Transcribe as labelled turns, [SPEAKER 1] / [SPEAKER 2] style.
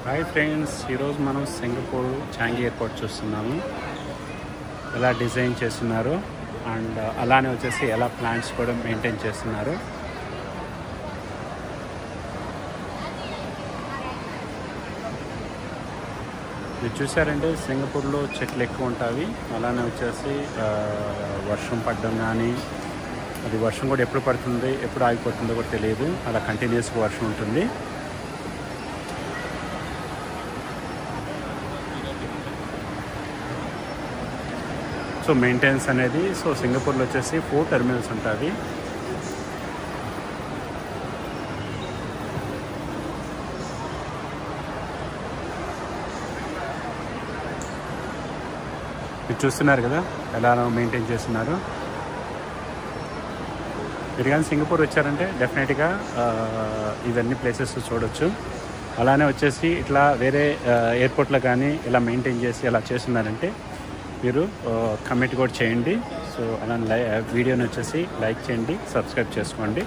[SPEAKER 1] Hi friends, ఈరోజు మనం Singapore Changi airport చూస్తున్నాము. ఎలా డిజైన్ చేస్తున్నారు అండ్ అలానే వచ్చేసి ఎలా ప్లాన్స్ కూడా మెయింటైన్ చేస్తున్నారు. మీరు చూసారంటే సింగపూర్లో చెట్లు ఎక్కువ ఉంటాయి. అలానే వచ్చేసి వర్షం పడడం కానీ, అది వర్షం కూడా ఎప్పుడు పడుతుంది ఎప్పుడు ఆగిపోతుందో కూడా తెలియదు. అలా కంటిన్యూస్గా వర్షం ఉంటుంది. సో మెయింటెనెన్స్ అనేది సింగపూర్లో వచ్చేసి 4 టెర్మినల్స్ ఉంటుంది. మీరు చూస్తున్నారు కదా ఎలా మెయింటైన్ చేస్తున్నారు. మీరు కానీ సింగపూర్ వచ్చారంటే డెఫినెట్గా ఇవన్నీ ప్లేసెస్ చూడొచ్చు. అలానే వచ్చేసి ఇట్లా వేరే ఎయిర్పోర్ట్లో కానీ ఇలా మెయింటైన్ చేసి ఎలా చేస్తున్నారంటే మీరు కమెంట్ కూడా చేయండి. సో అలా వీడియోని వచ్చేసి లైక్ చేయండి, సబ్స్క్రైబ్ చేసుకోండి.